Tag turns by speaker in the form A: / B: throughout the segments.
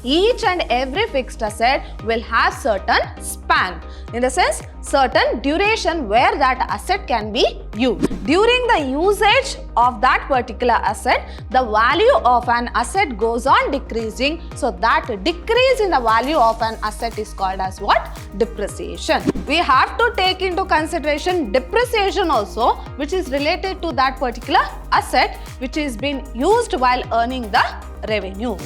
A: Each and every fixed asset will have certain span, in the sense certain duration where that asset can be used. During the usage of that particular asset, the value of an asset goes on decreasing. So that decrease in the value of an asset is called as what? Depreciation. We have to take into consideration depreciation also, which is related to that particular asset which is being used while earning the revenue.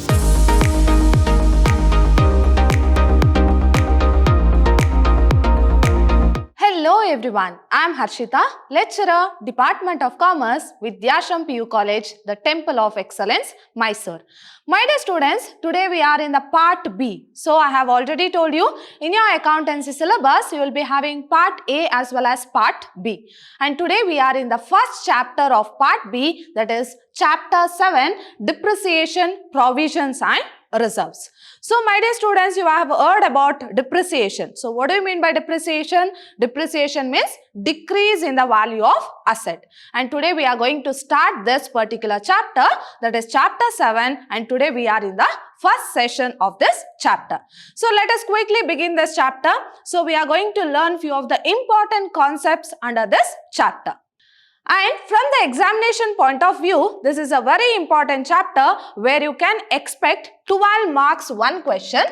A: Hello everyone, I am Harshita, lecturer, Department of Commerce, Vidyashram PU College, the Temple of Excellence, Mysore. My dear students, today we are in the part B. So I have already told you, in your accountancy syllabus, you will be having part A as well as part B. And today we are in the first chapter of part B, that is chapter 7, Depreciation, Provisions and Reserves. So my dear students, you have heard about depreciation. So what do you mean by depreciation? Depreciation means decrease in the value of asset. And today we are going to start this particular chapter, that is chapter 7, and today we are in the first session of this chapter. So let us quickly begin this chapter. So we are going to learn few of the important concepts under this chapter. And from the examination point of view, this is a very important chapter where you can expect 12 marks one question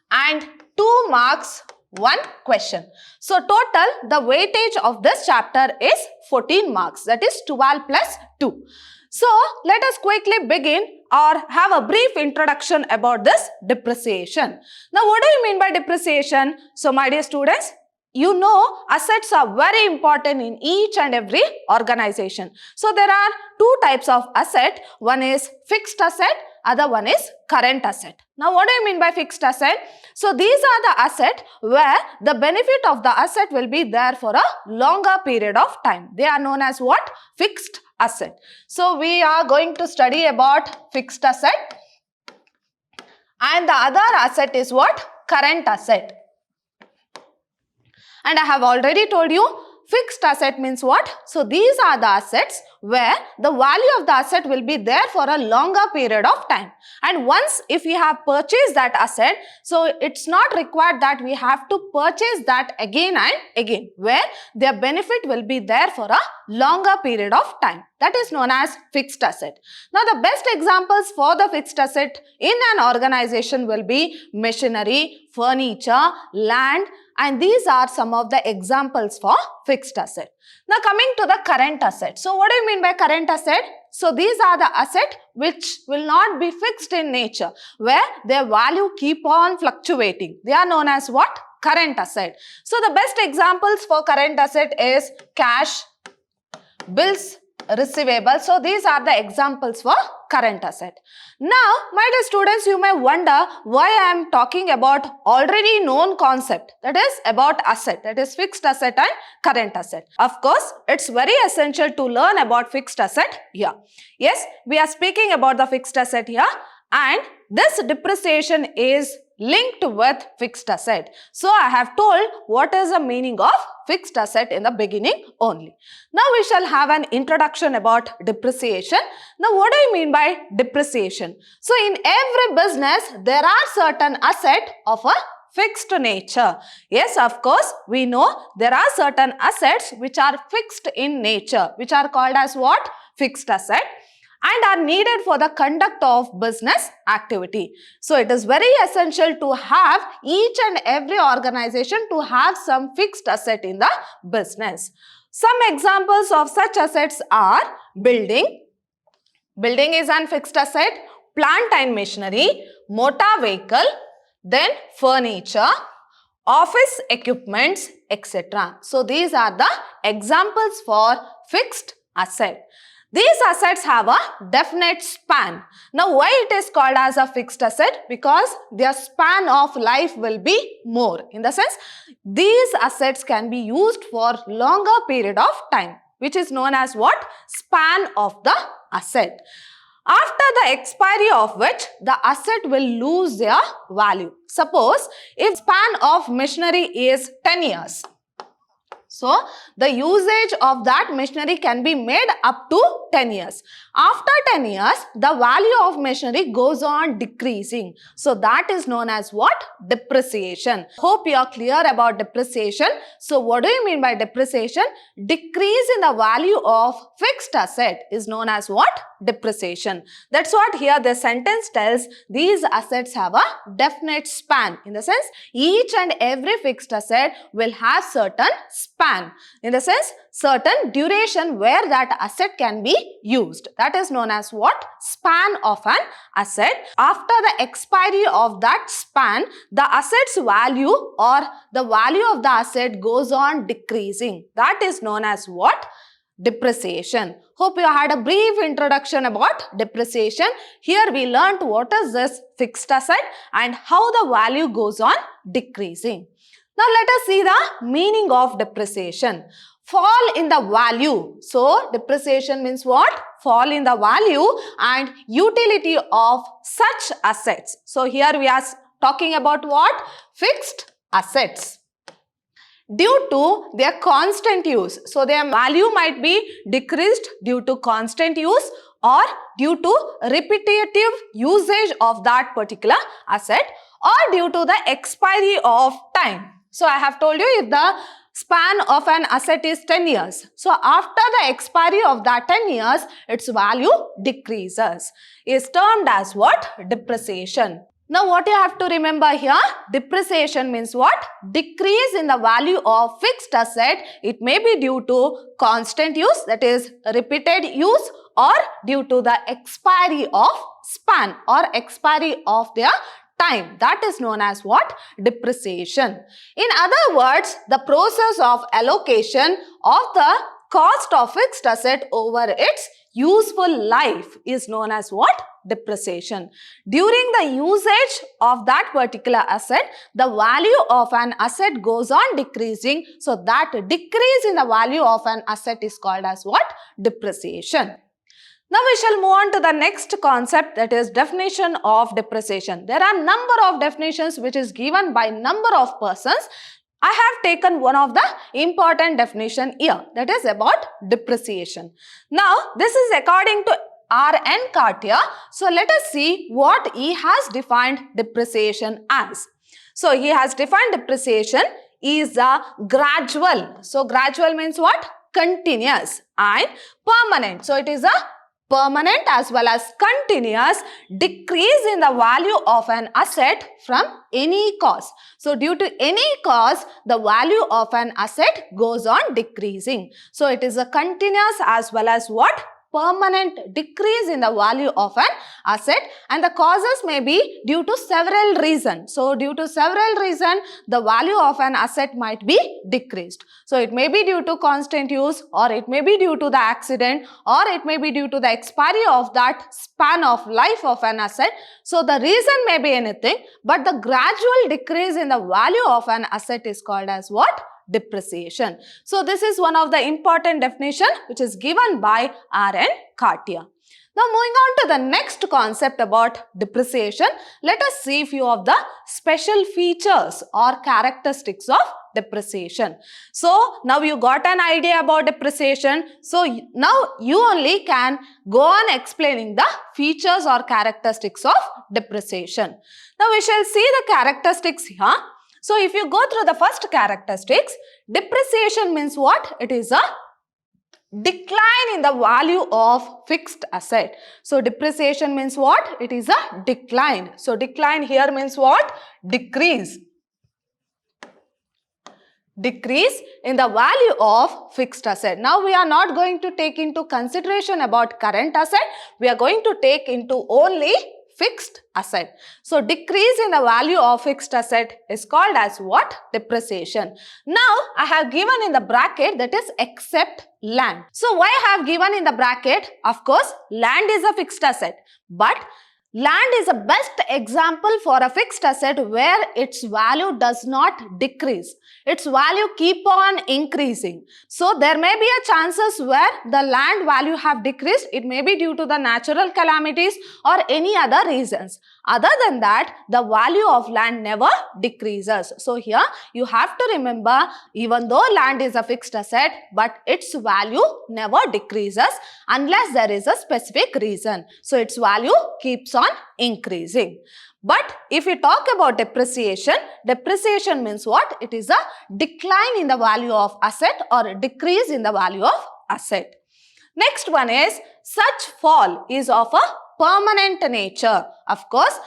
A: and 2 marks one question. So total the weightage of this chapter is 14 marks, that is 12 plus 2. So let us quickly begin or have a brief introduction about this depreciation. Now what do you mean by depreciation? So my dear students, you know assets are very important in each and every organization. So there are two types of asset. One is fixed asset, other one is current asset. Now what do you mean by fixed asset? So these are the asset where the benefit of the asset will be there for a longer period of time. They are known as what? Fixed asset. So we are going to study about fixed asset, and the other asset is what? Current asset. And I have already told you, fixed asset means what? So these are the assets where the value of the asset will be there for a longer period of time. And once if we have purchased that asset, so it's not required that we have to purchase that again and again, where their benefit will be there for a longer period of time. That is known as fixed asset. Now the best examples for the fixed asset in an organization will be machinery, furniture, land, and these are some of the examples for fixed asset. Now coming to the current asset. So what do you mean by current asset? So these are the assets which will not be fixed in nature, where their value keep on fluctuating. They are known as what? Current asset. So the best examples for current asset is cash, bills, receivable. So these are the examples for current asset. Now, my dear students, you may wonder why I am talking about already known concept, that is about asset, that is fixed asset and current asset. Of course, it's very essential to learn about fixed asset here. Yes, we are speaking about the fixed asset here, and this depreciation is linked with fixed asset. So I have told what is the meaning of fixed asset in the beginning only. Now we shall have an introduction about depreciation. Now what do you mean by depreciation? So in every business there are certain assets of a fixed nature. Yes, of course, we know there are certain assets which are fixed in nature, which are called as what? Fixed asset, and are needed for the conduct of business activity. So it is very essential to have each and every organization to have some fixed asset in the business. Some examples of such assets are building. Building is an fixed asset. Plant and machinery, motor vehicle, then furniture, office equipments, etc. So these are the examples for fixed asset. These assets have a definite span. Now why it is called as a fixed asset? Because their span of life will be more. In the sense, these assets can be used for longer period of time, which is known as what? Span of the asset. After the expiry of which the asset will lose their value. Suppose if span of machinery is 10 years. So the usage of that machinery can be made up to 10 years. After 10 years, the value of machinery goes on decreasing. So that is known as what? Depreciation. Hope you are clear about depreciation. So what do you mean by depreciation? Decrease in the value of fixed asset is known as what? Depreciation. That's what here the sentence tells. These assets have a definite span. In the sense, each and every fixed asset will have certain span. In the sense, certain duration where that asset can be used. That is known as what? Span of an asset. After the expiry of that span, the asset's value or the value of the asset goes on decreasing. That is known as what? Depreciation. Hope you had a brief introduction about depreciation. Here we learnt what is this fixed asset and how the value goes on decreasing. Now let us see the meaning of depreciation. Fall in the value. So depreciation means what? Fall in the value and utility of such assets. So here we are talking about what? Fixed assets. Due to their constant use. So their value might be decreased due to constant use or due to repetitive usage of that particular asset or due to the expiry of time. So I have told you if the span of an asset is 10 years. So after the expiry of that 10 years, its value decreases. Is termed as what? Depreciation. Now what you have to remember here, depreciation means what? Decrease in the value of fixed asset. It may be due to constant use, that is repeated use, or due to the expiry of span or expiry of their time. That is known as what? Depreciation. In other words, the process of allocation of the cost of fixed asset over its useful life is known as what? Depreciation. During the usage of that particular asset, the value of an asset goes on decreasing. So that decrease in the value of an asset is called as what? Depreciation. Now we shall move on to the next concept, that is definition of depreciation. There are number of definitions which is given by number of persons. I have taken one of the important definition here, that is about depreciation. Now this is according to R.N. Cartier. So let us see what he has defined depreciation as. So he has defined depreciation is a gradual. So gradual means what? Continuous and permanent. So it is a permanent as well as continuous decrease in the value of an asset from any cause. So due to any cause, the value of an asset goes on decreasing. So it is a continuous as well as what? Permanent decrease in the value of an asset, and the causes may be due to several reasons. So due to several reasons, the value of an asset might be decreased. So it may be due to constant use, or it may be due to the accident, or it may be due to the expiry of that span of life of an asset. So the reason may be anything, but the gradual decrease in the value of an asset is called as what? Depreciation. So this is one of the important definition which is given by R.N. Cartier. Now moving on to the next concept about depreciation, let us see few of the special features or characteristics of depreciation. So now you got an idea about depreciation. So now you only can go on explaining the features or characteristics of depreciation. Now we shall see the characteristics here. So if you go through the first characteristics, depreciation means what? It is a decline in the value of fixed asset. So depreciation means what? It is a decline. So decline here means what? Decrease. Decrease in the value of fixed asset. Now we are not going to take into consideration about current asset. We are going to take into only fixed asset. So decrease in the value of fixed asset is called as what? Depreciation. Now I have given in the bracket, that is except land. So why I have given in the bracket? Of course land is a fixed asset, but Land is a best example for a fixed asset where its value does not decrease. Its value keep on increasing. So there may be a chances where the land value have decreased. It may be due to the natural calamities or any other reasons. Other than that, the value of land never decreases. So here you have to remember, even though land is a fixed asset, but its value never decreases unless there is a specific reason. So its value keeps on increasing. But if we talk about depreciation, depreciation means what? It is a decline in the value of asset or a decrease in the value of asset. Next one is, such fall is of a permanent nature. Of course,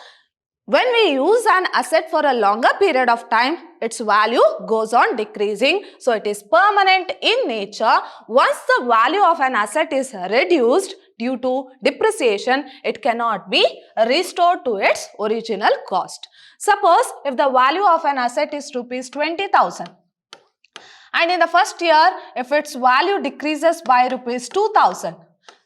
A: when we use an asset for a longer period of time, its value goes on decreasing. So it is permanent in nature. Once the value of an asset is reduced due to depreciation, it cannot be restored to its original cost. Suppose if the value of an asset is rupees 20,000. And in the first year, if its value decreases by rupees 2,000,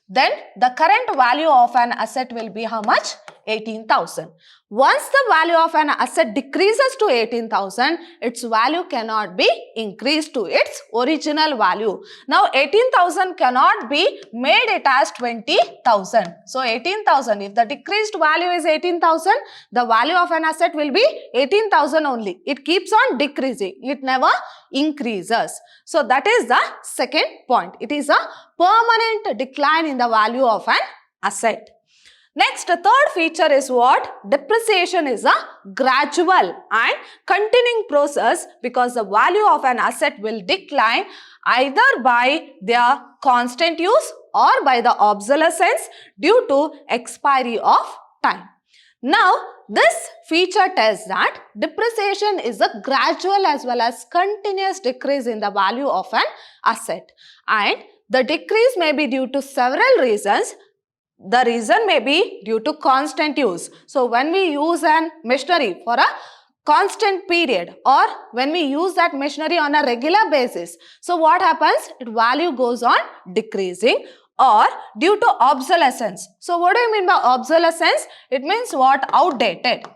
A: then the current value of an asset will be how much? 18,000. Once the value of an asset decreases to 18,000, its value cannot be increased to its original value. Now 18,000 cannot be made it as 20,000. So 18,000, if the decreased value is 18,000, the value of an asset will be 18,000 only. It keeps on decreasing. It never increases. So that is the second point. It is a permanent decline in the value of an asset. Next, the third feature is what? Depreciation is a gradual and continuing process because the value of an asset will decline either by their constant use or by the obsolescence due to expiry of time. Now, this feature tells that depreciation is a gradual as well as continuous decrease in the value of an asset, and the decrease may be due to several reasons. The reason may be due to constant use. So when we use an machinery for a constant period or when we use that machinery on a regular basis, so what happens? Its value goes on decreasing, or due to obsolescence. So what do you mean by obsolescence? It means what? Outdated.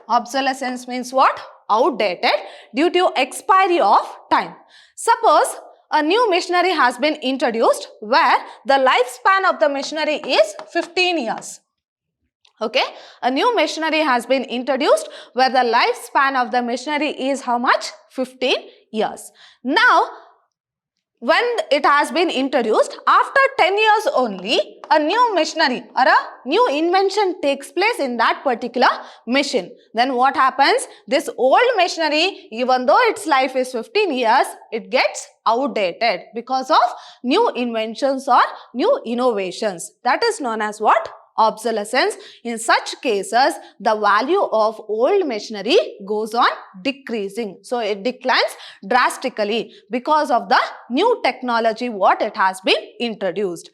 A: Obsolescence means what? Outdated due to expiry of time. Suppose a new machinery has been introduced where the lifespan of the machinery is 15 years. Okay, a new machinery has been introduced where the lifespan of the machinery is how much? 15 years. Now, when it has been introduced, after 10 years only, a new machinery or a new invention takes place in that particular machine. Then what happens? This old machinery, even though its life is 15 years, it gets outdated because of new inventions or new innovations. That is known as what? Obsolescence. In such cases, the value of old machinery goes on decreasing. So it declines drastically because of the new technology what it has been introduced.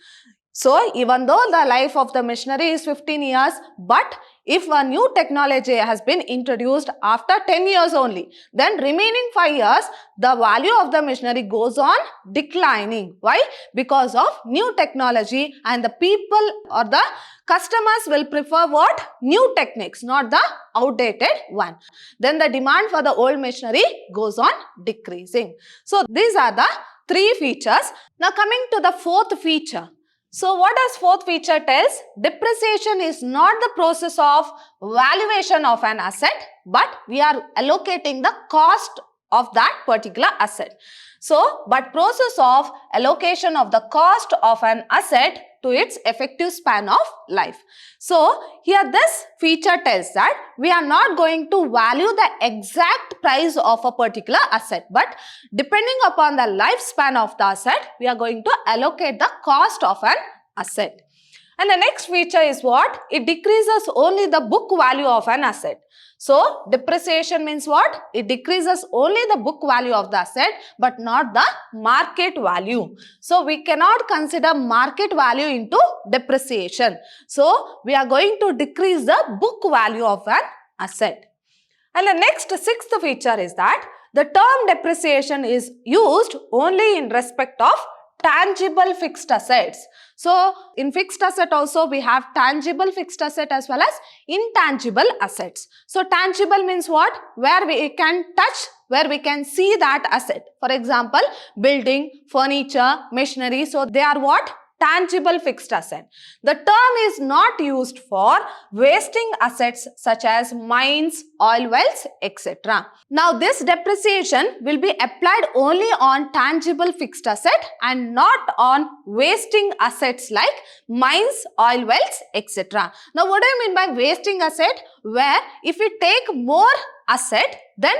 A: So even though the life of the machinery is 15 years, but if a new technology has been introduced after 10 years only, then remaining 5 years, the value of the machinery goes on declining. Why? Because of new technology, and the people or the customers will prefer what? New techniques, not the outdated one. Then the demand for the old machinery goes on decreasing. So these are the three features. Now coming to the fourth feature. So what does fourth feature tells? Depreciation is not the process of valuation of an asset, but we are allocating the cost of that particular asset. So, but process of allocation of the cost of an asset to its effective span of life. So, here this feature tells that we are not going to value the exact price of a particular asset, but depending upon the lifespan of the asset, we are going to allocate the cost of an asset. And the next feature is what? It decreases only the book value of an asset. So, depreciation means what? It decreases only the book value of the asset but not the market value. So, we cannot consider market value into depreciation. So, we are going to decrease the book value of an asset. And the next sixth feature is that the term depreciation is used only in respect of tangible fixed assets. So in fixed asset also we have tangible fixed asset as well as intangible assets. So tangible means what? Where we can touch, where we can see that asset. For example, building, furniture, machinery. So they are what? Tangible fixed asset. The term is not used for wasting assets such as mines, oil wells, etc. Now this depreciation will be applied only on tangible fixed asset and not on wasting assets like mines, oil wells, etc. Now what do I mean by wasting asset? Where if we take more asset, then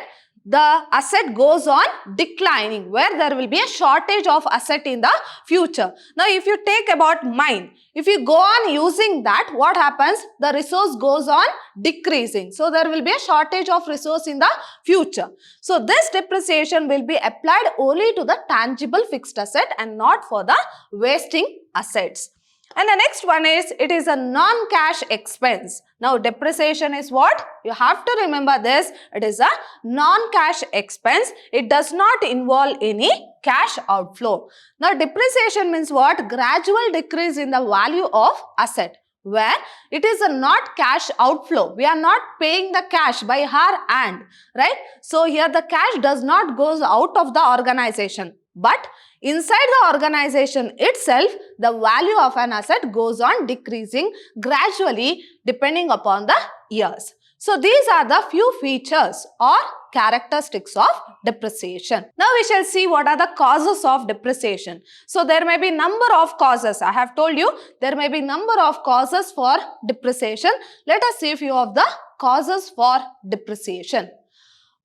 A: the asset goes on declining, where there will be a shortage of asset in the future. Now if you take about mine, if you go on using that, what happens? The resource goes on decreasing. So there will be a shortage of resource in the future. So this depreciation will be applied only to the tangible fixed asset and not for the wasting assets. And the next one is, it is a non-cash expense. Now depreciation is what? You have to remember this. It is a non-cash expense. It does not involve any cash outflow. Now depreciation means what? Gradual decrease in the value of asset, where it is a not cash outflow. We are not paying the cash by our hand, right? So here the cash does not goes out of the organization, but inside the organization itself, the value of an asset goes on decreasing gradually depending upon the years. So these are the few features or characteristics of depreciation. Now we shall see what are the causes of depreciation. So there may be number of causes. I have told you there may be number of causes for depreciation. Let us see a few of the causes for depreciation.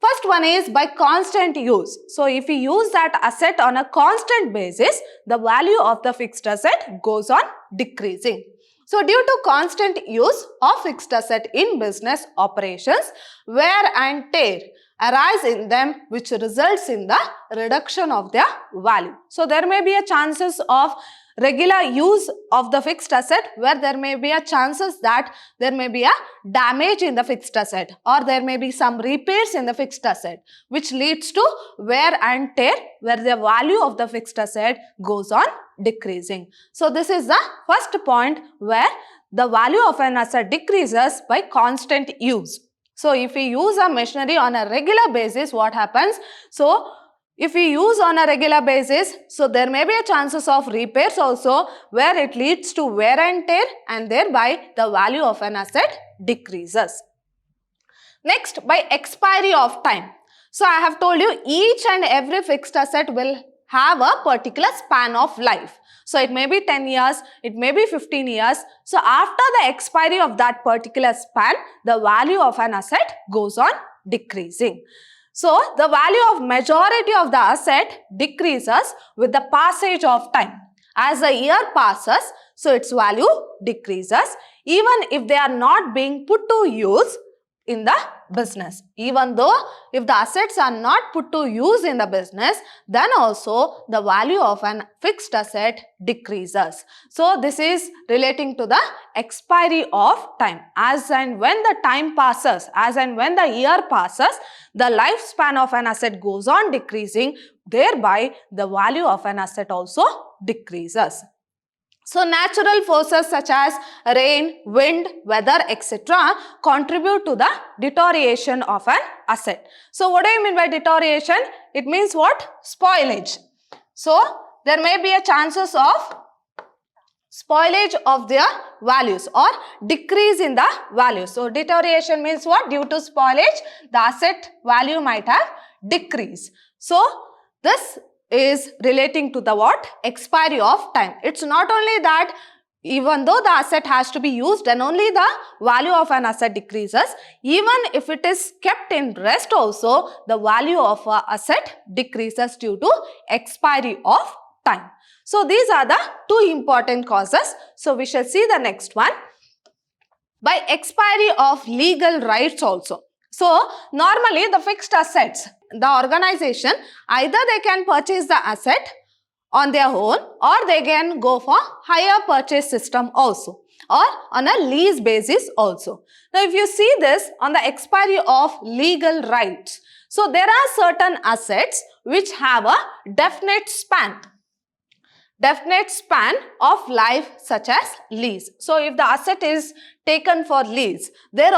A: First one is by constant use. So if we use that asset on a constant basis, the value of the fixed asset goes on decreasing. So due to constant use of fixed asset in business operations, wear and tear arise in them, which results in the reduction of their value. So there may be a chances of regular use of the fixed asset, where there may be a chances that there may be a damage in the fixed asset, or there may be some repairs in the fixed asset, which leads to wear and tear, where the value of the fixed asset goes on decreasing. So this is the first point, where the value of an asset decreases by constant use. So if we use a machinery on a regular basis, what happens? So if we use on a regular basis, so there may be a chances of repairs also, where it leads to wear and tear, and thereby the value of an asset decreases. Next, by expiry of time. So I have told you each and every fixed asset will have a particular span of life. So it may be 10 years, it may be 15 years. So after the expiry of that particular span, the value of an asset goes on decreasing. So the value of majority of the asset decreases with the passage of time. As a year passes, so its value decreases, even if they are not being put to use in the business. Even though if the assets are not put to use in the business, then also the value of an fixed asset decreases. So this is relating to the expiry of time. As and when the time passes, as and when the year passes, the lifespan of an asset goes on decreasing, thereby the value of an asset also decreases. So natural forces such as rain, wind, weather, etc. contribute to the deterioration of an asset. So what do you mean by deterioration? It means what? Spoilage. So there may be a chances of spoilage of their values or decrease in the value. So deterioration means what? Due to spoilage, the asset value might have decreased. So this is relating to the what? Expiry of time. It's not only that even though the asset has to be used, then only the value of an asset decreases. Even if it is kept in rest also, the value of an asset decreases due to expiry of time. So these are the two important causes. So we shall see the next one. By expiry of legal rights also. So normally the fixed assets, the organization, either they can purchase the asset on their own, or they can go for hire purchase system also, or on a lease basis also. Now if you see this on the expiry of legal rights, so there are certain assets which have a definite span. definite span of life such as lease. So if the asset is taken for lease, there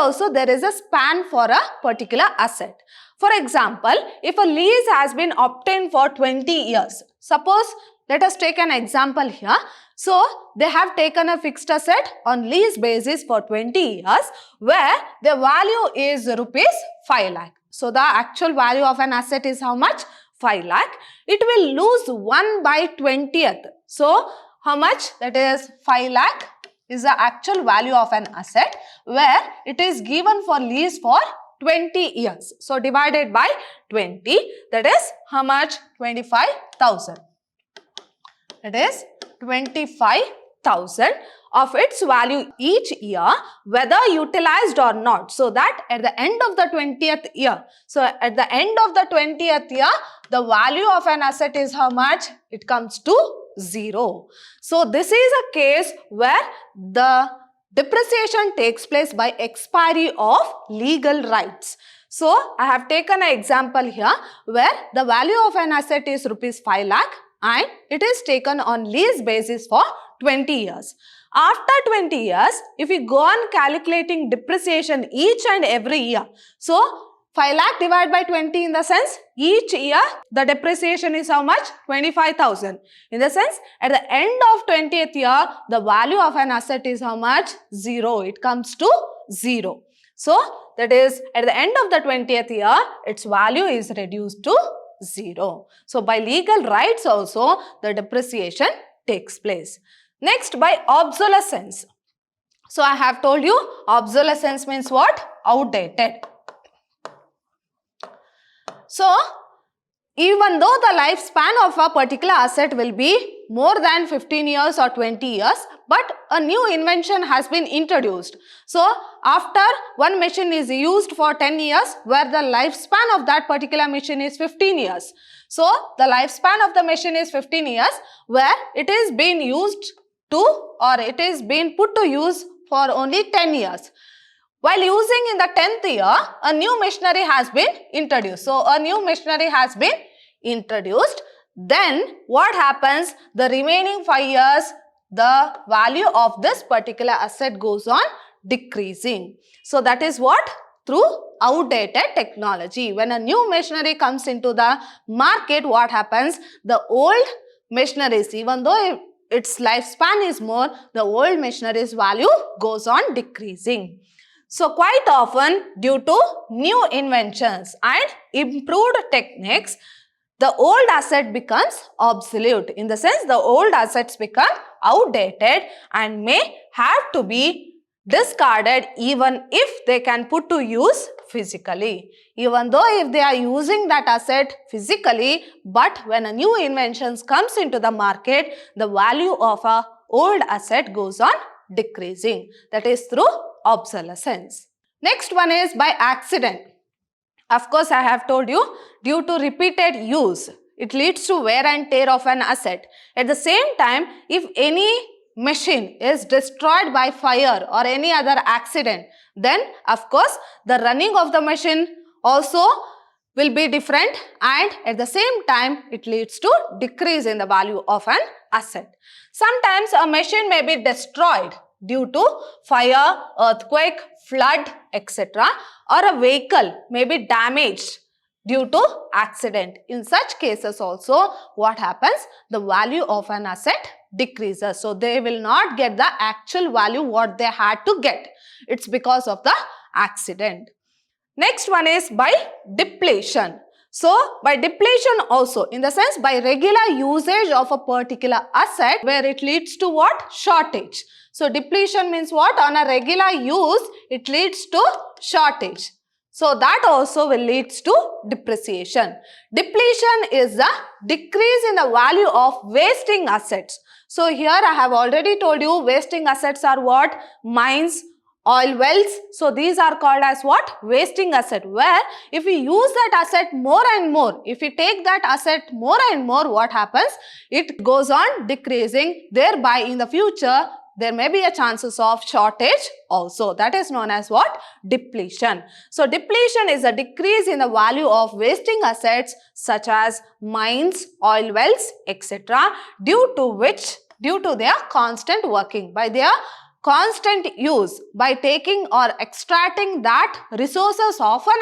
A: is a span for a particular asset. For example, if a lease has been obtained for 20 years, suppose let us take an example here. So they have taken a fixed asset on lease basis for 20 years where the value is rupees 5 lakh. So the actual value of an asset is how much? 5 lakh. It will lose 1 by 20th. So how much? That is 5 lakh is the actual value of an asset where it is given for lease for 20 years. So divided by 20, that is how much? 25,000. It is 25,000 of its value each year, whether utilized or not. So that at the end of the 20th year, the value of an asset is how much? It comes to 0. So this is a case where the depreciation takes place by expiry of legal rights. So I have taken an example here where the value of an asset is rupees 5 lakh and it is taken on lease basis for 20 years. After 20 years, if we go on calculating depreciation each and every year, so 5 lakh divided by 20 in the sense each year the depreciation is how much? 25,000. In the sense at the end of 20th year the value of an asset is how much? 0. It comes to 0. So that is at the end of the 20th year its value is reduced to 0. So by legal rights also the depreciation takes place. Next, by obsolescence. So I have told you obsolescence means what? Outdated. So even though the lifespan of a particular asset will be more than 15 years or 20 years, but a new invention has been introduced. So after one machine is used for 10 years where the lifespan of that particular machine is 15 years. So the lifespan of the machine is 15 years where it is being used to or it is being put to use for only 10 years. While using in the 10th year, a new machinery has been introduced. So a new machinery has been introduced. Then what happens? The remaining 5 years, the value of this particular asset goes on decreasing. So that is what? Through outdated technology. When a new machinery comes into the market, what happens? The old machineries, even though its lifespan is more, the old machinery's value goes on decreasing. So quite often due to new inventions and improved techniques, the old asset becomes obsolete. In the sense the old assets become outdated and may have to be discarded even if they can put to use physically. Even though if they are using that asset physically, but when a new invention comes into the market, the value of a old asset goes on decreasing. That is through obsolescence. Next one is by accident. Of course, I have told you due to repeated use, it leads to wear and tear of an asset. At the same time, if any machine is destroyed by fire or any other accident, then of course the running of the machine also will be different and at the same time it leads to decrease in the value of an asset. Sometimes a machine may be destroyed due to fire, earthquake, flood, etc. or a vehicle may be damaged due to accident. In such cases also what happens? The value of an asset decreases. So they will not get the actual value what they had to get. It's because of the accident. Next one is by depletion. So by depletion also, in the sense by regular usage of a particular asset where it leads to what? Shortage. So depletion means what? On a regular use it leads to shortage. So that also will lead to depreciation. Depletion is the decrease in the value of wasting assets. So here I have already told you wasting assets are what? Mines, oil wells. So these are called as what? Wasting asset, where if we use that asset more and more, if we take that asset more and more, what happens? It goes on decreasing, thereby in the future there may be a chances of shortage also. That is known as what? Depletion. So depletion is a decrease in the value of wasting assets such as mines, oil wells, etc. due to their constant working, by their constant use, by taking or extracting that resources often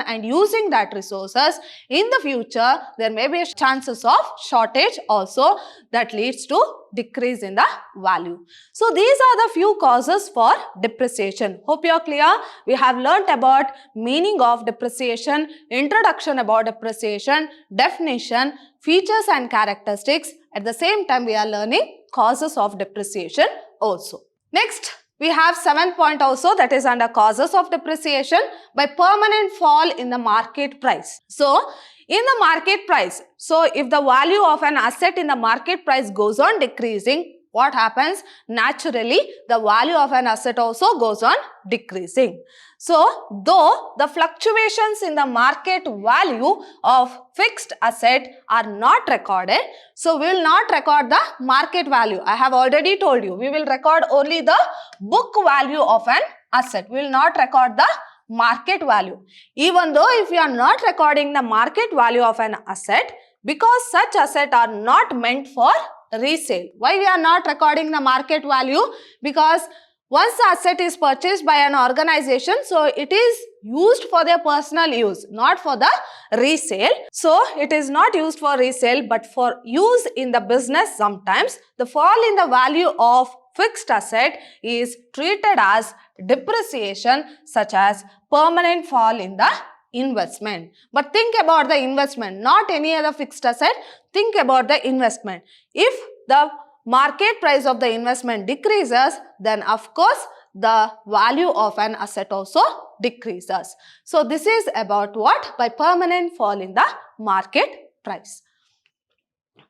A: and using that resources in the future, there may be chances of shortage also that leads to decrease in the value. So these are the few causes for depreciation. Hope you are clear. We have learnt about meaning of depreciation, introduction about depreciation, definition, features and characteristics. At the same time, we are learning causes of depreciation also. Next, we have 7th point also, that is under causes of depreciation, by permanent fall in the market price. So, in the market price, so if the value of an asset in the market price goes on decreasing, what happens? Naturally, the value of an asset also goes on decreasing. So, though the fluctuations in the market value of fixed asset are not recorded, so we will not record the market value. I have already told you, we will record only the book value of an asset. We will not record the market value. Even though if we are not recording the market value of an asset, because such assets are not meant for resale. Why we are not recording the market value? Because once the asset is purchased by an organization, so it is used for their personal use, not for the resale. So it is not used for resale but for use in the business. Sometimes the fall in the value of fixed asset is treated as depreciation, such as permanent fall in the investment. But think about the investment, not any other fixed asset. Think about the investment. If the market price of the investment decreases, then of course the value of an asset also decreases. So this is about what? By permanent fall in the market price.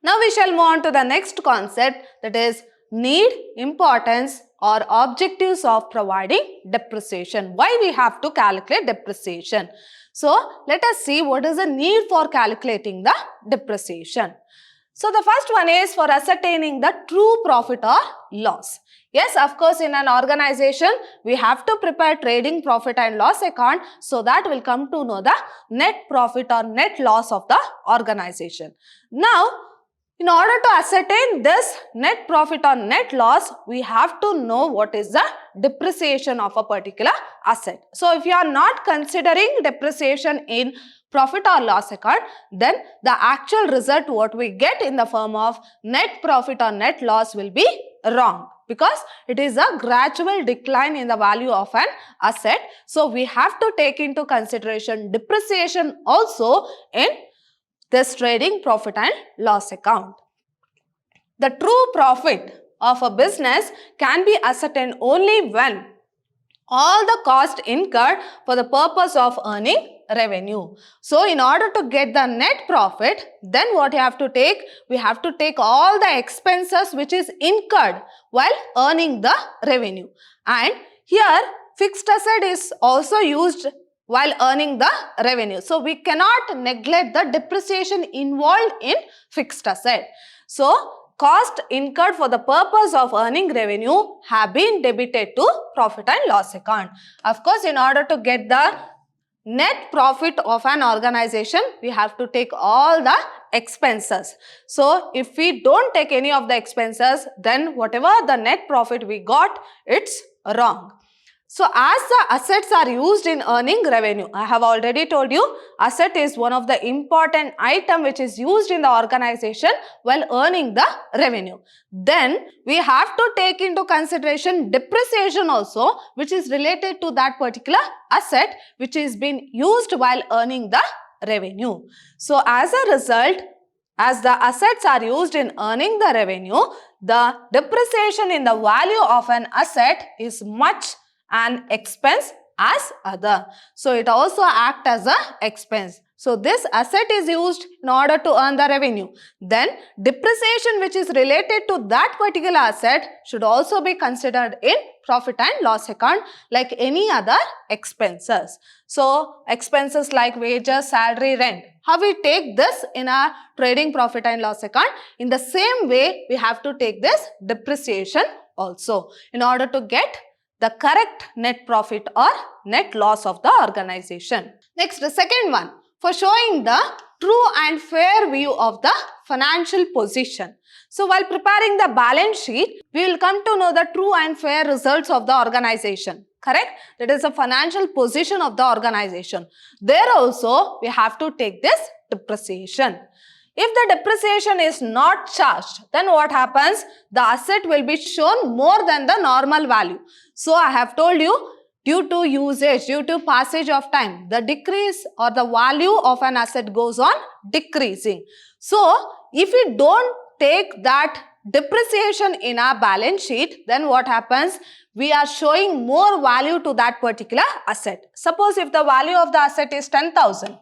A: Now we shall move on to the next concept, that is need, importance or objectives of providing depreciation. Why we have to calculate depreciation? So let us see what is the need for calculating the depreciation. So the first one is for ascertaining the true profit or loss. Yes, of course, in an organization, we have to prepare trading profit and loss account, so that will come to know the net profit or net loss of the organization. Now, in order to ascertain this net profit or net loss, we have to know what is the depreciation of a particular asset. So if you are not considering depreciation in profit or loss account, then the actual result what we get in the form of net profit or net loss will be wrong, because it is a gradual decline in the value of an asset. So we have to take into consideration depreciation also in this trading profit and loss account. The true profit of a business can be ascertained only when all the cost incurred for the purpose of earning revenue. So in order to get the net profit, then what you have to take? We have to take all the expenses which is incurred while earning the revenue. And here fixed asset is also used while earning the revenue. So we cannot neglect the depreciation involved in fixed asset. So cost incurred for the purpose of earning revenue have been debited to profit and loss account. Of course, in order to get the net profit of an organization, we have to take all the expenses. So if we don't take any of the expenses, then whatever the net profit we got, it's wrong. So as the assets are used in earning revenue, I have already told you, asset is one of the important item which is used in the organization while earning the revenue. Then we have to take into consideration depreciation also, which is related to that particular asset which is being used while earning the revenue. So as a result, as the assets are used in earning the revenue, the depreciation in the value of an asset is much an expense as other. So it also acts as a expense. So this asset is used in order to earn the revenue. Then depreciation which is related to that particular asset should also be considered in profit and loss account like any other expenses. So expenses like wages, salary, rent. How we take this in our trading profit and loss account? In the same way, we have to take this depreciation also in order to get the correct net profit or net loss of the organization. Next, the second one, for showing the true and fair view of the financial position. So while preparing the balance sheet, we will come to know the true and fair results of the organization. Correct? That is the financial position of the organization. There also, we have to take this depreciation. If the depreciation is not charged, then what happens? The asset will be shown more than the normal value. So I have told you, due to usage, due to passage of time, the decrease or the value of an asset goes on decreasing. So if we don't take that depreciation in our balance sheet, then what happens? We are showing more value to that particular asset. Suppose if the value of the asset is 10,000.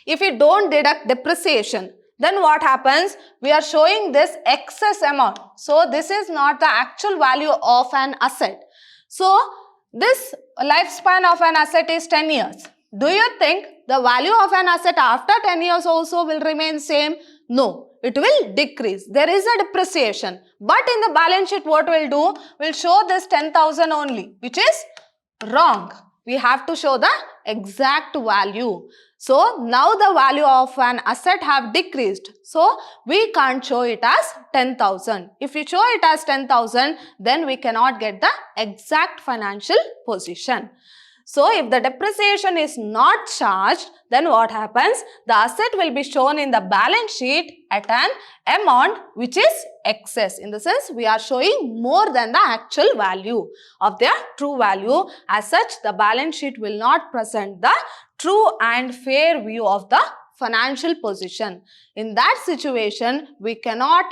A: If we don't deduct depreciation, then what happens? We are showing this excess amount. So this is not the actual value of an asset. So this lifespan of an asset is 10 years. Do you think the value of an asset after 10 years also will remain same? No, it will decrease. There is a depreciation. But in the balance sheet, what we'll do? We'll show this 10,000 only, which is wrong. We have to show the exact value. So now the value of an asset have decreased. So we can't show it as 10,000. If we show it as 10,000, then we cannot get the exact financial position. So if the depreciation is not charged, then what happens? The asset will be shown in the balance sheet at an amount which is excess. In the sense, we are showing more than the actual value of their true value. As such, the balance sheet will not present the true and fair view of the financial position. In that situation, we cannot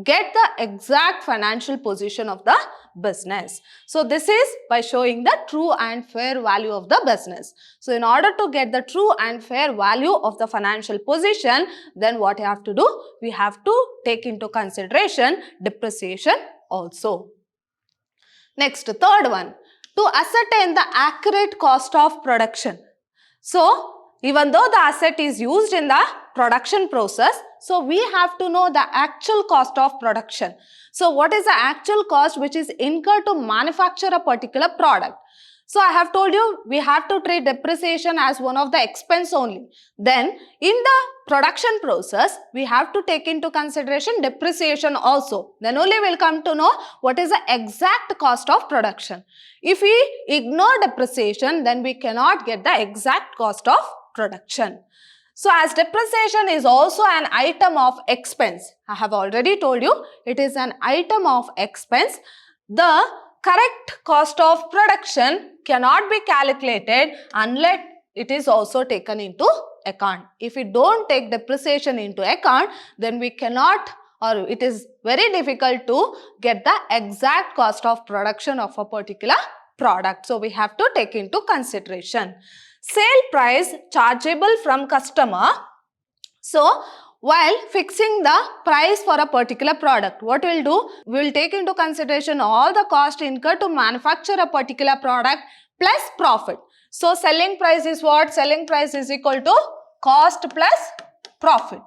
A: get the exact financial position of the business. So this is by showing the true and fair value of the business. So in order to get the true and fair value of the financial position, then what you have to do? We have to take into consideration depreciation also. Next, third one, to ascertain the accurate cost of production. So even though the asset is used in the production process, so we have to know the actual cost of production. So what is the actual cost which is incurred to manufacture a particular product? So I have told you we have to treat depreciation as one of the expense only. Then in the production process, we have to take into consideration depreciation also. Then only we'll come to know what is the exact cost of production. If we ignore depreciation, then we cannot get the exact cost of production. So as depreciation is also an item of expense, I have already told you it is an item of expense. The correct cost of production cannot be calculated unless it is also taken into account. If we don't take depreciation into account, then we cannot, or it is very difficult to get the exact cost of production of a particular product. So we have to take into consideration. Sale price chargeable from customer. So while fixing the price for a particular product, what we'll do? We will take into consideration all the cost incurred to manufacture a particular product plus profit. So selling price is what? Selling price is equal to cost plus profit.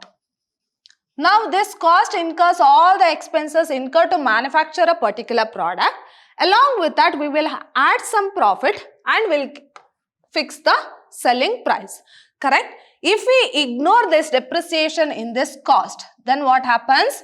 A: Now this cost incurs all the expenses incurred to manufacture a particular product. Along with that, we will add some profit and we'll fix the selling price. Correct? If we ignore this depreciation in this cost, then what happens?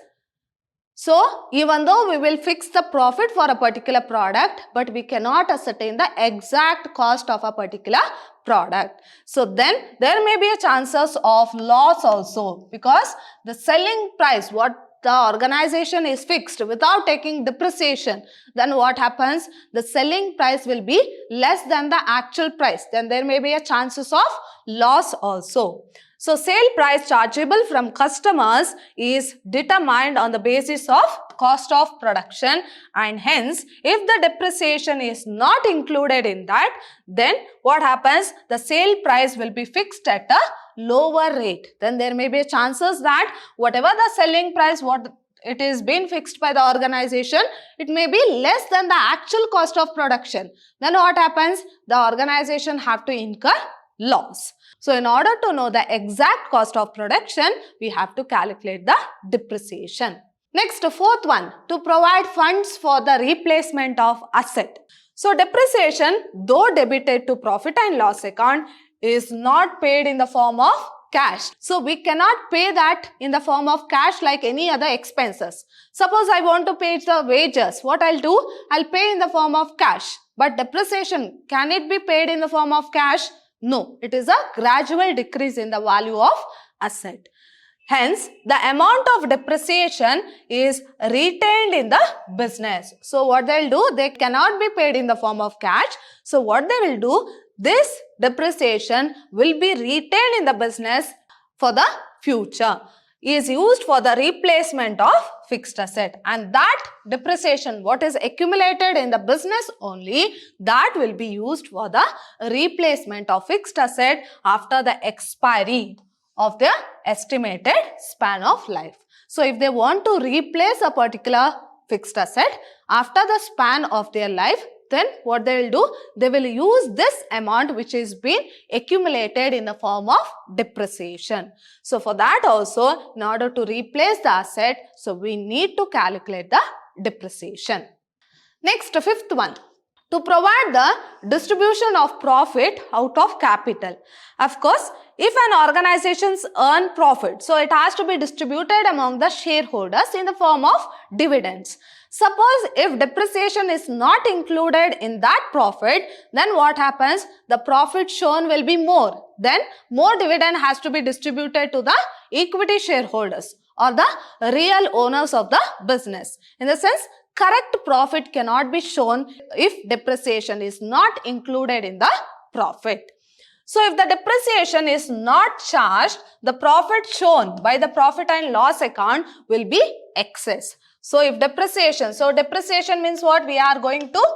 A: So even though we will fix the profit for a particular product, but we cannot ascertain the exact cost of a particular product. So then there may be a chances of loss also, because the selling price, what the organization is fixed without taking depreciation, then what happens? The selling price will be less than the actual price. Then there may be a chances of loss also. So sale price chargeable from customers is determined on the basis of cost of production, and hence if the depreciation is not included in that, then what happens? The sale price will be fixed at a lower rate. Then there may be chances that whatever the selling price, what it is been fixed by the organization, it may be less than the actual cost of production. Then what happens? The organization have to incur loss. So in order to know the exact cost of production, we have to calculate the depreciation. Next, fourth one, to provide funds for the replacement of asset. So depreciation, though debited to profit and loss account, is not paid in the form of cash. So we cannot pay that in the form of cash like any other expenses. Suppose I want to pay the wages. What I'll do? I'll pay in the form of cash. But depreciation, can it be paid in the form of cash? No. It is a gradual decrease in the value of asset. Hence, the amount of depreciation is retained in the business. So what they'll do? They cannot be paid in the form of cash. So what they will do? This depreciation will be retained in the business for the future. Is used for the replacement of fixed asset, and that depreciation what is accumulated in the business only, that will be used for the replacement of fixed asset after the expiry of their estimated span of life. So if they want to replace a particular fixed asset after the span of their life, then what they will do? They will use this amount which is been accumulated in the form of depreciation. So for that also, in order to replace the asset, so we need to calculate the depreciation. Next, fifth one, to provide the distribution of profit out of capital. Of course, if an organization earn profit, so it has to be distributed among the shareholders in the form of dividends. Suppose if depreciation is not included in that profit, then what happens? The profit shown will be more. Then more dividend has to be distributed to the equity shareholders or the real owners of the business. In the sense, correct profit cannot be shown if depreciation is not included in the profit. So if the depreciation is not charged, the profit shown by the profit and loss account will be excess. So if depreciation means what? We are going to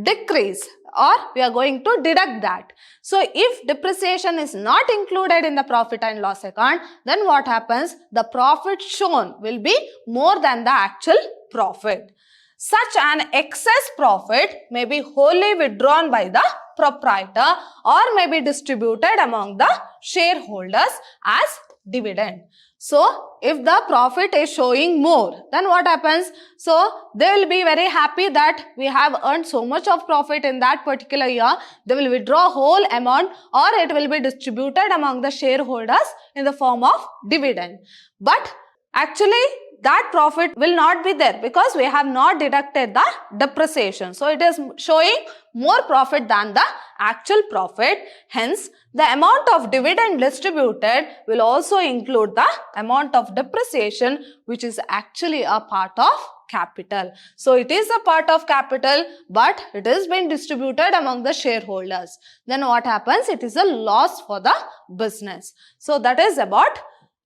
A: decrease or we are going to deduct that. So if depreciation is not included in the profit and loss account, then what happens? The profit shown will be more than the actual profit. Such an excess profit may be wholly withdrawn by the proprietor or may be distributed among the shareholders as dividend. So, if the profit is showing more, then what happens? So, they will be very happy that we have earned so much of profit in that particular year. They will withdraw whole amount or it will be distributed among the shareholders in the form of dividend. But actually, that profit will not be there because we have not deducted the depreciation. So, it is showing more profit than the actual profit. Hence, the amount of dividend distributed will also include the amount of depreciation which is actually a part of capital. So, it is a part of capital but it is being distributed among the shareholders. Then what happens? It is a loss for the business. So, that is about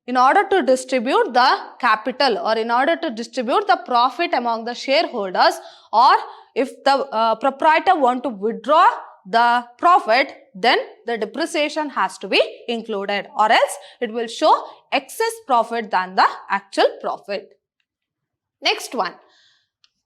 A: in order to distribute the capital or in order to distribute the profit among the shareholders, or if the proprietor want to withdraw the profit, then the depreciation has to be included or else it will show excess profit than the actual profit. Next one,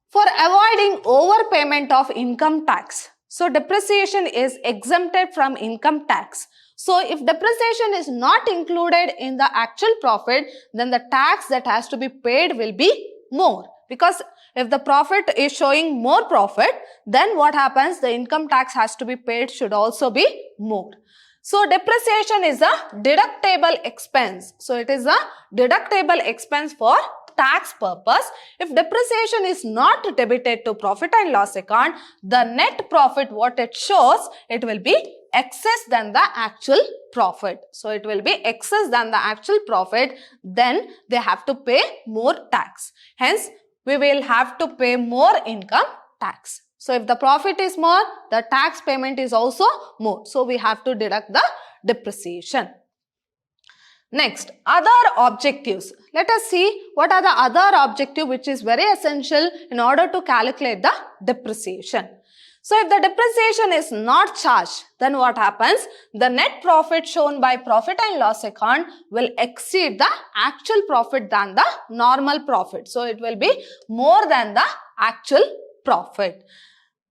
A: for avoiding overpayment of income tax. So depreciation is exempted from income tax. So if depreciation is not included in the actual profit, then the tax that has to be paid will be more. Because if the profit is showing more profit, then what happens? The income tax has to be paid should also be more. So depreciation is a deductible expense. So it is a deductible expense for tax purpose. If depreciation is not debited to profit and loss account, the net profit what it shows, it will be excess than the actual profit. So it will be excess than the actual profit, then they have to pay more tax. Hence, we will have to pay more income tax. So if the profit is more, the tax payment is also more. So we have to deduct the depreciation. Next, other objectives. Let us see what are the other objective which is very essential in order to calculate the depreciation. So if the depreciation is not charged, then what happens? The net profit shown by profit and loss account will exceed the actual profit than the normal profit. So it will be more than the actual profit.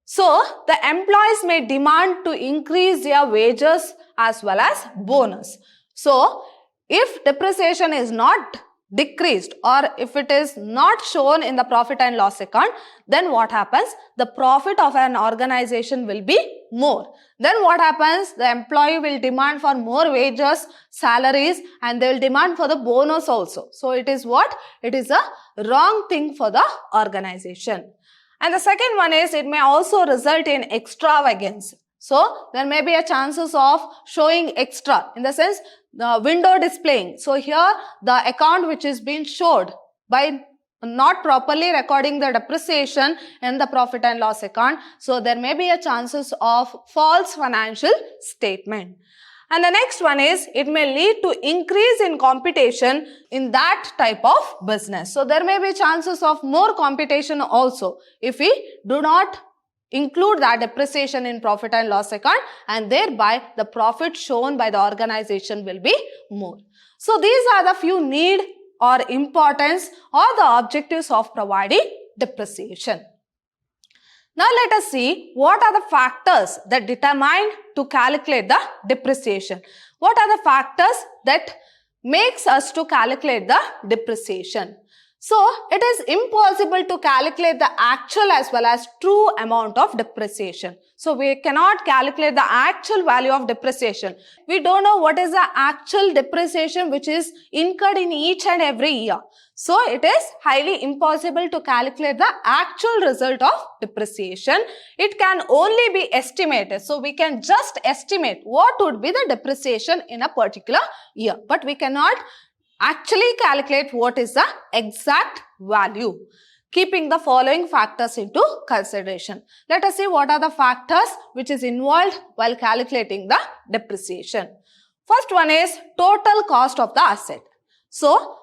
A: So the employees may demand to increase their wages as well as bonus. So if depreciation is not decreased, or if it is not shown in the profit and loss account, then what happens? The profit of an organization will be more. Then what happens? The employee will demand for more wages, salaries, and they will demand for the bonus also. So it is what? It is a wrong thing for the organization. And the second one is, it may also result in extravagance. So there may be a chances of showing extra, in the sense the window displaying. So here the account which is being showed by not properly recording the depreciation in the profit and loss account. So there may be a chances of false financial statement. And the next one is, it may lead to increase in competition in that type of business. So there may be chances of more competition also if we do not include that depreciation in profit and loss account, and thereby the profit shown by the organization will be more. So these are the few need or importance or the objectives of providing depreciation. Now let us see what are the factors that determine to calculate the depreciation. What are the factors that makes us to calculate the depreciation? So it is impossible to calculate the actual as well as true amount of depreciation. So we cannot calculate the actual value of depreciation. We don't know what is the actual depreciation which is incurred in each and every year. So it is highly impossible to calculate the actual result of depreciation. It can only be estimated. So we can just estimate what would be the depreciation in a particular year. But we cannot actually calculate what is the exact value, keeping the following factors into consideration. Let us see what are the factors which is involved while calculating the depreciation. First one is total cost of the asset. So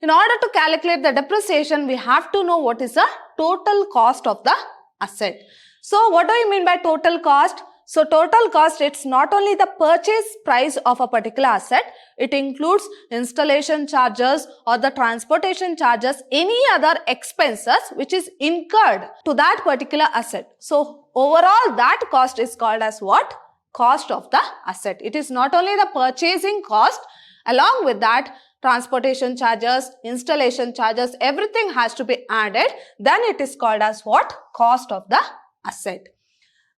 A: in order to calculate the depreciation, we have to know what is the total cost of the asset. So what do you mean by total cost? So total cost, it's not only the purchase price of a particular asset, it includes installation charges or the transportation charges, any other expenses which is incurred to that particular asset. So overall that cost is called as what? Cost of the asset. It is not only the purchasing cost, along with that transportation charges, installation charges, everything has to be added. Then it is called as what? Cost of the asset.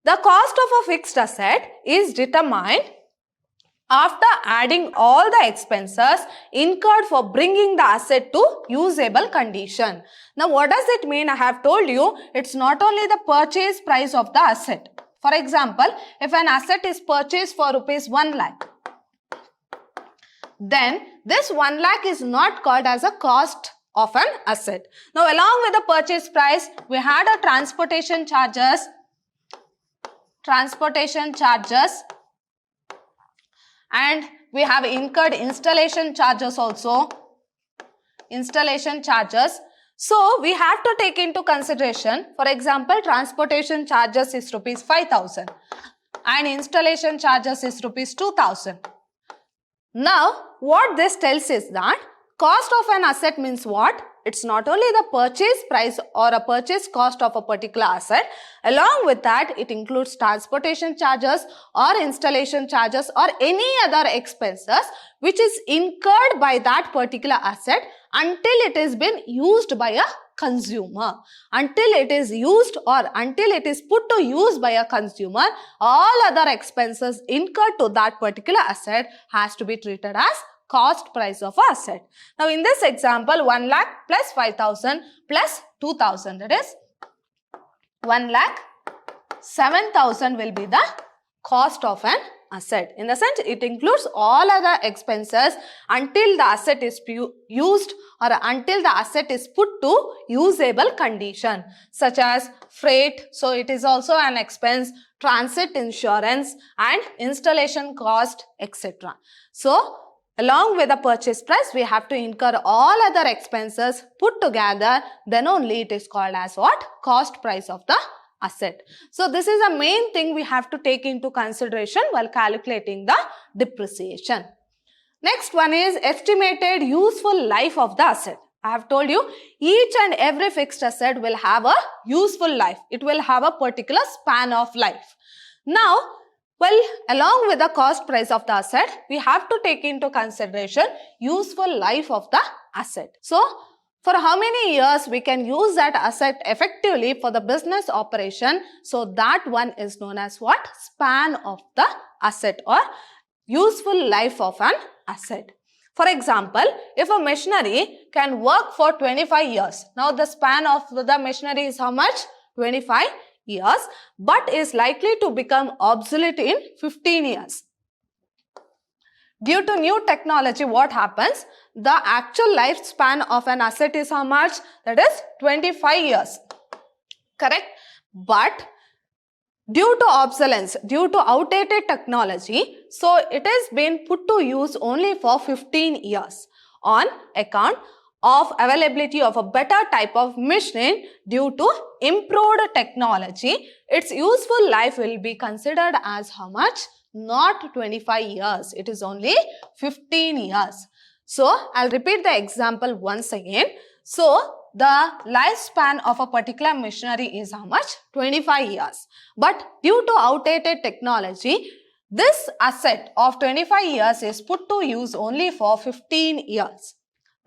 A: The cost of a fixed asset is determined after adding all the expenses incurred for bringing the asset to usable condition. Now what does it mean? I have told you it's not only the purchase price of the asset. For example, if an asset is purchased for rupees 1 lakh, then this 1 lakh is not called as a cost of an asset. Now along with the purchase price, we had a transportation charges, and we have incurred installation charges also, So we have to take into consideration, for example, transportation charges is rupees 5,000 and installation charges is rupees 2,000. Now what this tells is that cost of an asset means what? It's not only the purchase price or a purchase cost of a particular asset. Along with that, it includes transportation charges or installation charges or any other expenses which is incurred by that particular asset until it has been used by a consumer. Until it is used or until it is put to use by a consumer, all other expenses incurred to that particular asset has to be treated as cost price of asset. Now in this example, 1 lakh plus 5,000 plus 2,000, that is 1 lakh 7,000 will be the cost of an asset. In the sense, it includes all other expenses until the asset is used or until the asset is put to usable condition, such as freight. So it is also an expense, transit insurance and installation cost, etc. So along with the purchase price, we have to incur all other expenses put together, then only it is called as what? Cost price of the asset. So this is the main thing we have to take into consideration while calculating the depreciation. Next one is estimated useful life of the asset. I have told you each and every fixed asset will have a useful life. It will have a particular span of life. Now, Well, along with the cost price of the asset, we have to take into consideration useful life of the asset. So, for how many years we can use that asset effectively for the business operation, so that one is known as what? Span of the asset or useful life of an asset. For example, if a machinery can work for 25 years, now the span of the machinery is how much? 25 years, but is likely to become obsolete in 15 years. Due to new technology, what happens? The actual lifespan of an asset is how much? That is 25 years. Correct? But due to obsolescence, due to outdated technology, so it has been put to use only for 15 years on account of availability of a better type of machine. Due to improved technology, its useful life will be considered as how much? Not 25 years. It is only 15 years. So, I'll repeat the example once again. So, the lifespan of a particular machinery is how much? 25 years. But due to outdated technology, this asset of 25 years is put to use only for 15 years.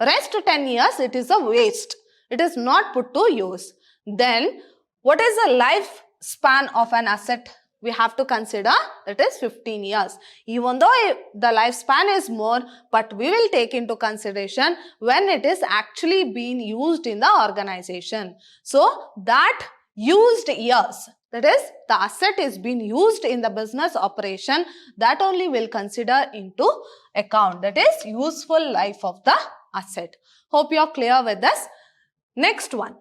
A: Rest 10 years, it is a waste. It is not put to use. Then, what is the lifespan of an asset? We have to consider that is 15 years. Even though the lifespan is more, but we will take into consideration when it is actually being used in the organization. So, that used years, that is the asset is being used in the business operation, that only will consider into account. That is useful life of the asset. Hope you are clear with this. Next one.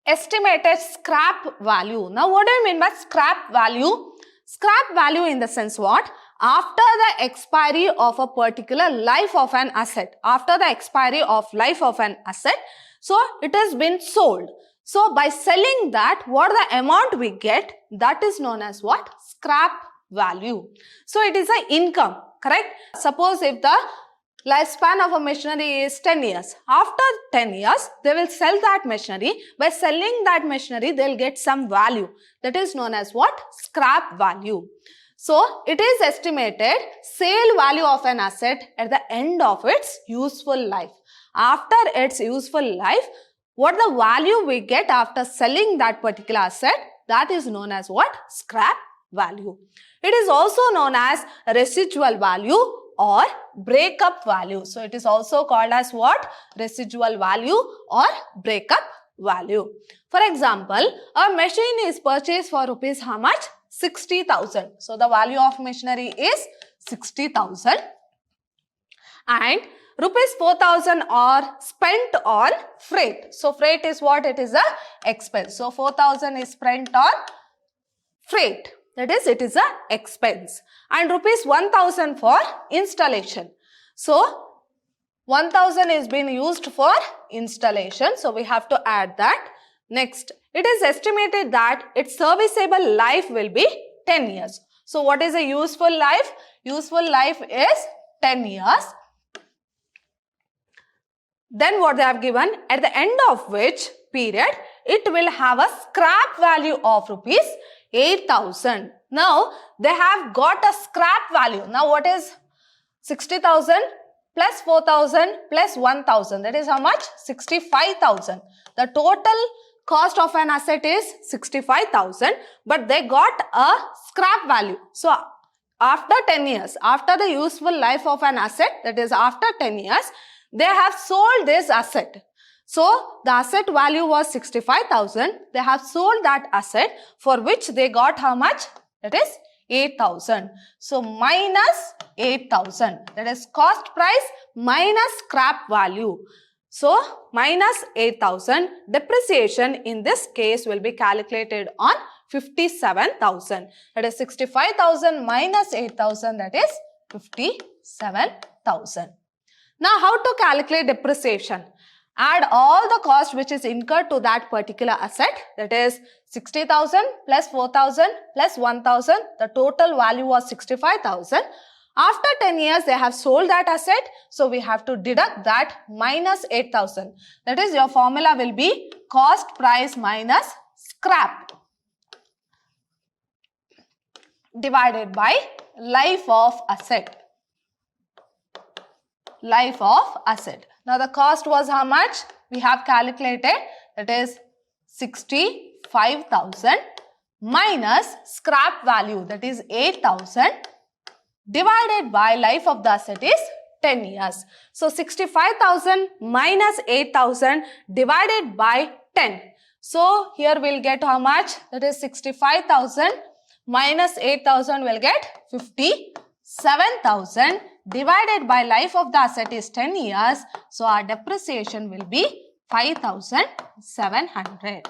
A: Estimated scrap value. Now, what do I mean by scrap value? Scrap value in the sense what? After the expiry of a particular life of an asset. After the expiry of life of an asset, so it has been sold. So, by selling that, what the amount we get, that is known as what? Scrap value. So, it is an income, correct? Suppose if the lifespan of a machinery is 10 years. After 10 years, they will sell that machinery. By selling that machinery, they will get some value. That is known as what? Scrap value. So, it is estimated sale value of an asset at the end of its useful life. After its useful life, what the value we get after selling that particular asset, that is known as what? Scrap value. It is also known as residual value or breakup value. So, it is also called as what? Residual value or breakup value. For example, a machine is purchased for rupees how much? 60,000. So, the value of machinery is 60,000 and rupees 4,000 are spent on freight. So, freight is what? It is a expense. So, 4,000 is spent on freight. That is, it is a expense. And rupees 1,000 for installation. So, 1,000 is being used for installation. So, we have to add that. Next, it is estimated that its serviceable life will be 10 years. So, what is a useful life? Useful life is 10 years. Then what they have given, at the end of which period, it will have a scrap value of rupees 8,000. Now, they have got a scrap value. Now, what is 60,000 plus 4,000 plus 1,000? That is how much? 65,000. The total cost of an asset is 65,000, but they got a scrap value. So, after 10 years, after the useful life of an asset, that is after 10 years, they have sold this asset. So, the asset value was 65,000. They have sold that asset for which they got how much? That is 8,000. So, minus 8,000. That is cost price minus scrap value. So, minus 8,000. Depreciation in this case will be calculated on 57,000. That is 65,000 minus 8,000, that is 57,000. Now, how to calculate depreciation? Add all the cost which is incurred to that particular asset, that is 60,000 plus 4,000 plus 1,000. The total value was 65,000. After 10 years, they have sold that asset. So, we have to deduct that minus 8,000. That is, your formula will be cost price minus scrap. divided by life of asset. Life of asset. Now the cost was how much? We have calculated, that is 65,000 minus scrap value, that is 8,000, divided by life of the asset is 10 years. So 65,000 minus 8,000 divided by 10. So here we'll get how much? That is 65,000 minus 8,000 will get 57,000 divided by life of the asset is 10 years. So our depreciation will be 5,700.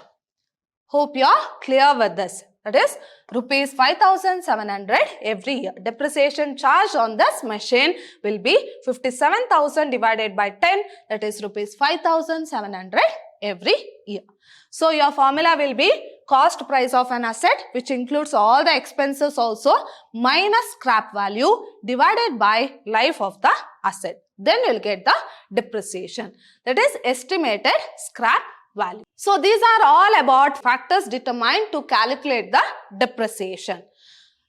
A: Hope you are clear with this. That is rupees 5,700 every year. Depreciation charge on this machine will be 57,000 divided by 10, that is rupees 5,700 every year. So your formula will be cost price of an asset, which includes all the expenses also, minus scrap value divided by life of the asset. Then you will get the depreciation, that is estimated scrap value. So these are all about factors determined to calculate the depreciation.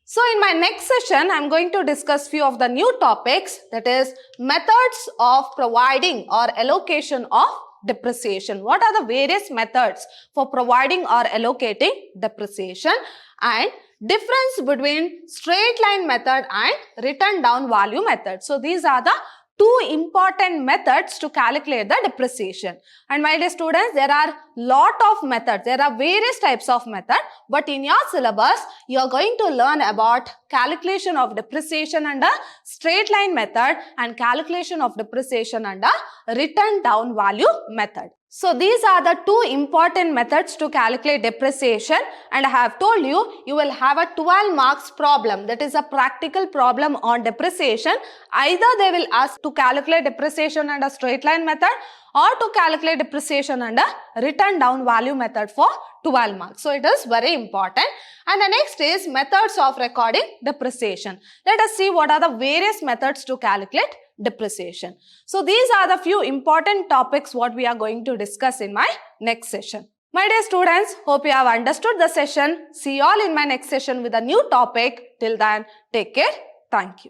A: So in my next session, I am going to discuss few of the new topics, that is methods of providing or allocation of depreciation. What are the various methods for providing or allocating depreciation, and difference between straight line method and written down value method. So these are the two important methods to calculate the depreciation. And my dear students, there are lot of methods. There are various types of method, but in your syllabus, you are going to learn about calculation of depreciation under straight line method and calculation of depreciation under written down value method. So these are the two important methods to calculate depreciation, and I have told you, you will have a 12 marks problem, that is a practical problem on depreciation. Either they will ask to calculate depreciation under straight line method or to calculate depreciation under written down value method for 12 marks. So it is very important. And the next is methods of recording depreciation. Let us see what are the various methods to calculate depreciation. So these are the few important topics what we are going to discuss in my next session. My dear students, hope you have understood the session. See you all in my next session with a new topic. Till then, take care. Thank you.